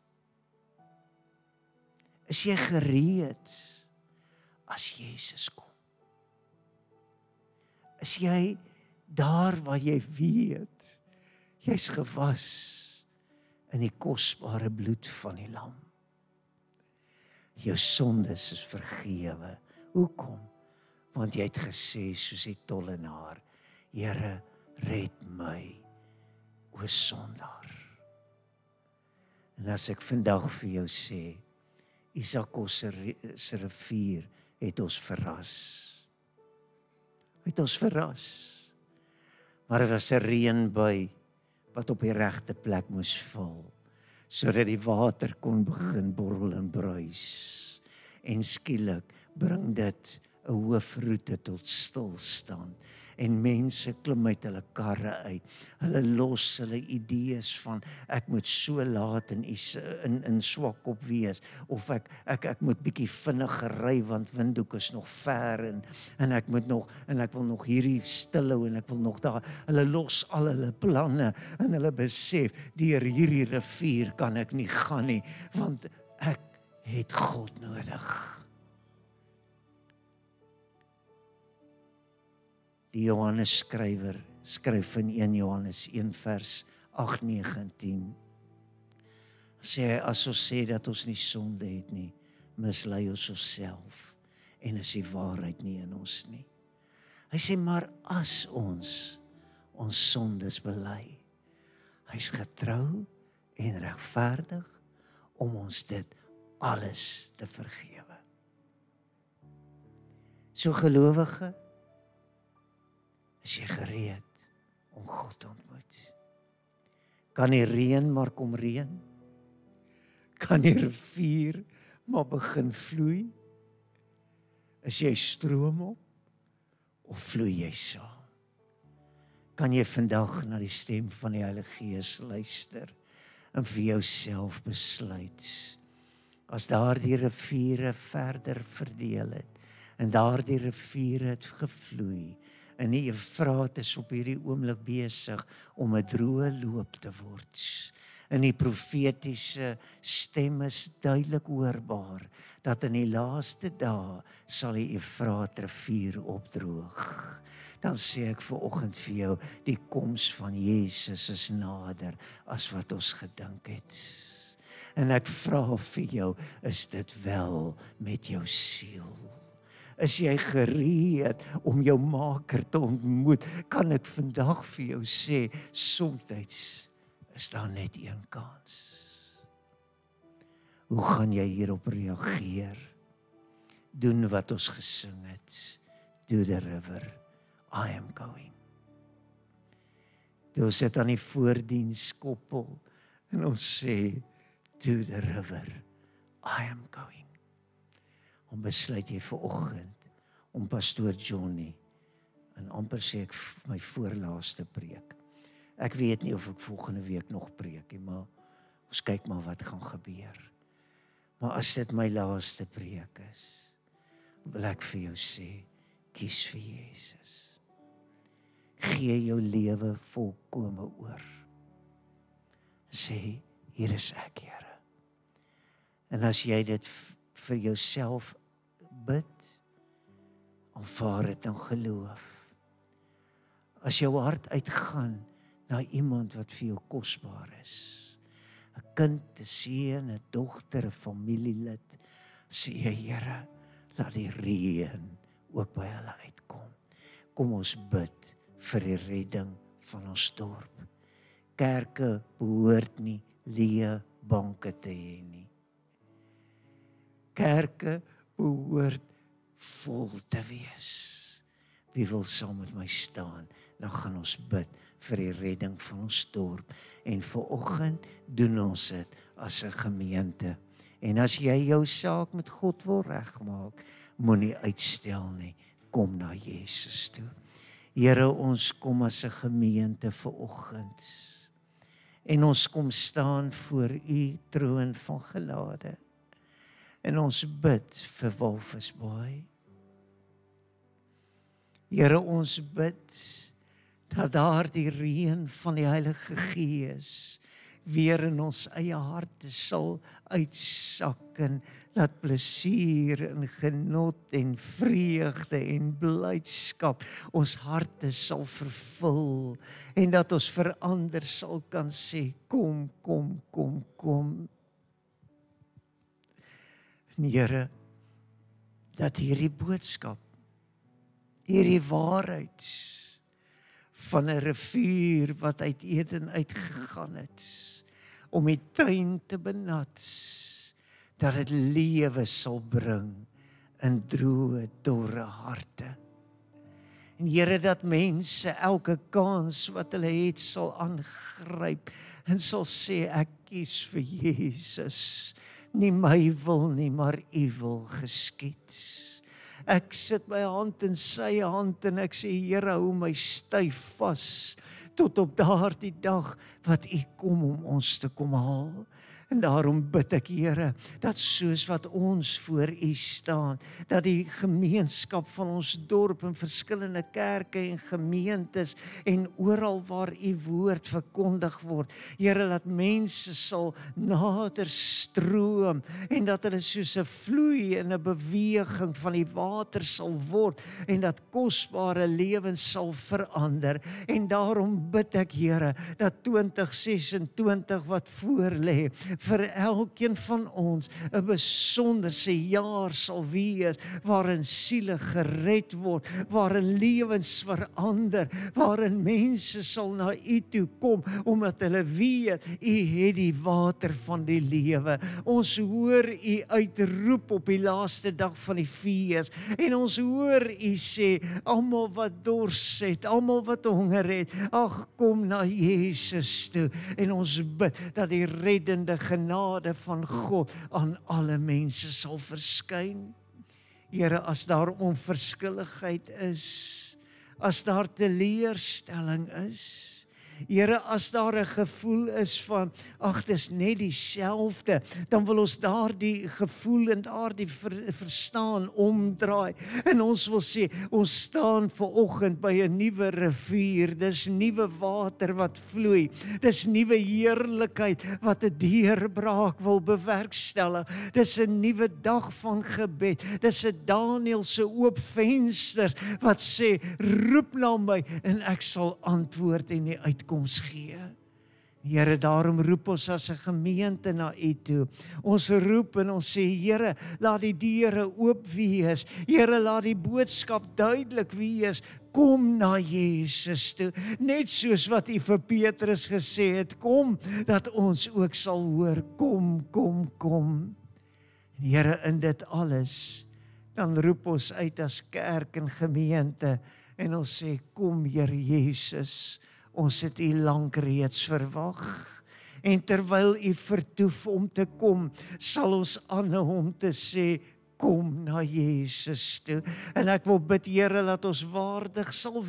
Is jy gereed as Jesus kom? Is jy daar waar jy weet, jy's gewas in die kosbare bloed van die lam? Jou sondes is vergewe. Hoekom? Want jy het gesê soos die tollenaar, Here, red my, o sondaar. En as ek vandag vir jou sê, Isakos se rivier het ons verras. Het ons verras. Maar dit was 'n reënbui wat op die regte plek moes val, sodat die water kon begin borrel en bruis. En skielik bring dit 'n hoofroete tot stilstand. En mense klim uit hulle karre uit. Hulle los hulle idees van ek moet so laat in Swakop wees, of ek moet bietjie vinniger ry want Windhoek is nog ver en ek wil nog hierdie stil hou en ek wil nog daar. Hulle los al hulle planne en hulle besef deur hierdie rivier kan ek nie gaan nie, want ek het God nodig. Die Johannes skrywer skryf in 1 Johannes 1 vers 8, 9 en 10. Sê hy, as ons sê dat ons nie sonde het nie, mislei ons onsself en is die waarheid nie in ons nie. Hy sê, maar as ons sondes bely, hy's getrou en regverdig om ons dit alles te vergewe. So gelowige, is jy gereed om God te ontmoet? Kan die reën maar kom reën? Kan die rivier maar begin vloei? Is jy stroom op of vloei jy saam? Kan jy vandag na die stem van die Heilige Gees luister en vir jouself besluit, as daardie riviere verder verdeel het en daardie riviere het gevloei, en die Efraat is op hierdie oomblik besig om 'n droë loop te word. En die profetiese stem is duidelik hoorbaar, dat in die laaste dae sal die Efraat rivier opdroog. Dan sê ek vanoggend vir jou, die koms van Jesus is nader as wat ons gedink het. En ek vra vir jou, is dit wel met jou siel? Is jy gereed om jou Maker te ontmoet? Kan ek vandag vir jou sê, soms is daar net een kans. Hoe gaan jy hierop reageer? Doen wat ons gesing het. To the river, I am going. Toe sit aan die voordiens koppel en ons sê, to the river, I am going. Om besluit jy vanoggend om pastoor Johnny, en amper sê ek my voorlaaste preek. Ek weet nie of ek volgende week nog preek nie, maar ons kyk maar wat gaan gebeur. Maar as dit my laaste preek is, wil ek vir jou sê, kies vir Jesus. Gee jou lewe volkome oor. Sê, hier is ek, Here. En as jy dit vir jouself bid, aanvaar dit in geloof. As jou hart uitgaan na iemand wat vir jou kosbaar is, 'n kind, 'n seun, 'n dogter, 'n familielid, sê jy, Here, laat die reën ook by hulle uitkom. Kom ons bid vir die redding van ons dorp. Kerke behoort nie leë banke te hê nie. Kerke behoort vol te wees. Wie wil saam met my staan? Dan gaan ons bid vir die redding van ons dorp. En vanoggend doen ons dit as 'n gemeente. En as jy jou saak met God wil regmaak, moenie uitstel nie. Kom na Jesus toe. Here, ons kom as 'n gemeente vanoggend. En ons kom staan voor u troon van genade. En ons bid vir Walvisbaai. Here, ons bid dat daar die reën van die Heilige Gees weer in ons eie harte sal uitsak en dat plesier en genot en vreugde en blydskap ons harte sal vervul en dat ons verander sal kan sê, kom, kom, kom, kom. En Here, dat hierdie boodskap, hierdie waarheid van 'n rivier wat uit Eden uitgegaan het, om die tuin te benat, dat dit lewe sal bring in droë, dorre harte. En Here, dat mense elke kans wat hulle het sal aangryp en sal sê, ek kies vir Jesus. Nie my wil nie, maar U wil geskied. Ek sit my hand in sy hand en ek sê, Here, hou my styf vas, tot op daardie dag wat U kom om ons te kom haal. En daarom bid ek, Here, dat soos wat ons voor U staan, dat die gemeenskap van ons dorp en verskillende kerke en gemeentes en oral waar U woord verkondig word, Here, dat mense sal nader stroom en dat hulle soos 'n vloei en 'n beweging van die water sal word en dat kosbare lewens sal verander. En daarom bid ek, Here, dat 2026 wat voor lê, vir elkeen van ons 'n besonderse jaar sal wees, waarin siele gered word, waarin lewens verander, waarin mense sal na U toe kom, omdat hulle weet, U het die water van die lewe. Ons hoor U uitroep op die laaste dag van die fees, en ons hoor U sê, almal wat dors het, almal wat honger het, ag, kom na Jesus toe, en ons bid dat die reddende genade van God aan alle mense sal verskyn. Here, as daar onverskilligheid is, as daar teleurstelling is, Here, as daar 'n gevoel is van, ag, dis net dieselfde, dan wil ons daardie gevoel en daardie verstaan omdraai. En ons wil sê, ons staan vanoggend by 'n nuwe rivier, dis nuwe water wat vloei, dis nuwe heerlikheid wat 'n deurbraak wil bewerkstellig, dis 'n nuwe dag van gebed, dis 'n Daniël se oop vensters wat sê, roep na my en ek sal antwoord en die uitkoms gee. Here, daarom roep ons as 'n gemeente na U toe. Ons roep en ons sê, Here, laat die deure oop wees. Here, laat die boodskap duidelik wees. Kom na Jesus toe. Net soos wat U vir Petrus gesê het, kom, dat ons ook sal hoor, kom, kom, kom. Here, in dit alles, dan roep ons uit as kerk en gemeente, en ons sê, kom, Here Jesus, ons het U lank reeds verwag, en terwyl U vertoef om te kom, sal ons aanhou om te sê, kom na Jesus toe. En ek wil bid, Here, dat ons waardig sal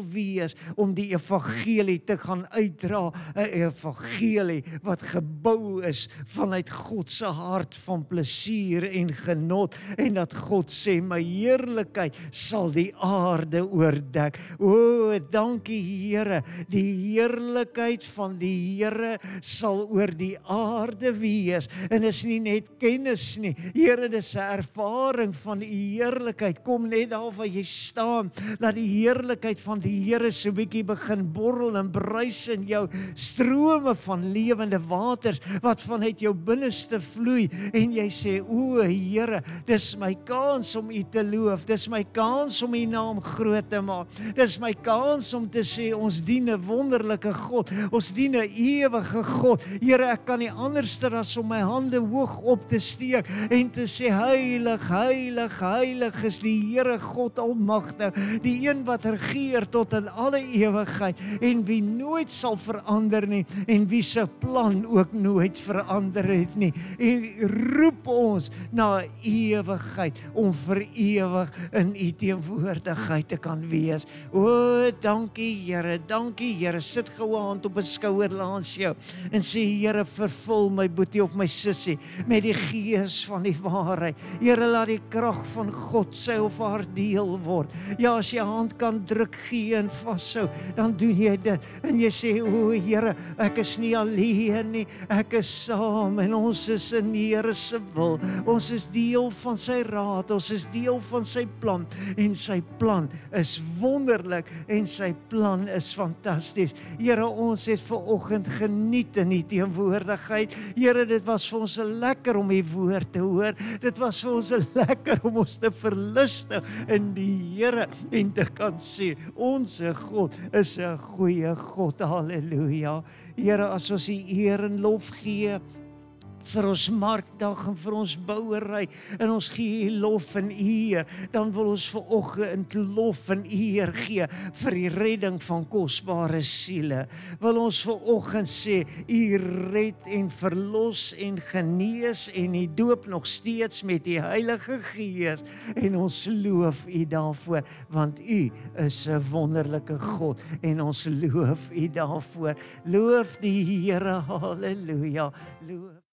wees om die evangelie te gaan uitdra, 'n evangelie wat gebou is vanuit God se hart van plesier en genot, en dat God sê, my heerlikheid sal die aarde oordek. O, dankie Here, die heerlikheid van die Here sal oor die aarde wees, en is nie net kennis nie, Here, dis 'n ervaring van U heerlikheid. Kom net daar waar jy staan, laat die heerlikheid van die Here so 'n bietjie begin borrel en bruis in jou, strome van lewende waters wat vanuit jou binneste vloei, en jy sê, o Here, dis my kans om U te loof, dis my kans om U naam groot te maak, dis my kans om te sê, ons dien 'n wonderlike God, ons dien 'n ewige God. Here, ek kan nie anderster as om my hande hoog op te steek en te sê, heilig, heilig, heilig is die Here God Almagtig, die een wat regeer tot in alle ewigheid, en wie nooit sal verander nie, en wie se plan ook nooit verander het nie. En roep ons na ewigheid, om vir ewig in U teenwoordigheid te kan wees. O, dankie Here, sit gou 'n hand op 'n skouer langs jou, en sê, Here, vervul my boetie of my sussie met die Gees is van die waarheid. Here, laat die krag van God sy of haar deel word. Ja, as jy hand kan druk, gee en vashou, dan doen jy dit. En jy sê, o Here, ek is nie alleen nie, ek is saam en ons is in die Here se wil. Ons is deel van sy raad, ons is deel van sy plan en sy plan is wonderlik en sy plan is fantasties. Here, ons het vanoggend geniet in die teenwoordigheid. Here, dit was vir ons lekker om die woord te hoor. Dit was vir ons lekker om ons te verlustig in die Here en te kan sê, ons God is 'n goeie God. Halleluja. Here, as ons die eer en lof gee vir ons markdag en vir ons bouery en ons gee lof en eer, dan wil ons vanoggend lof en eer gee vir die redding van kosbare siele. Wil ons vanoggend sê, U red en verlos en genees en U doop nog steeds met die Heilige Gees en ons loof U daarvoor, want U is 'n wonderlike God en ons loof U daarvoor. Loof die Here, halleluja. Loof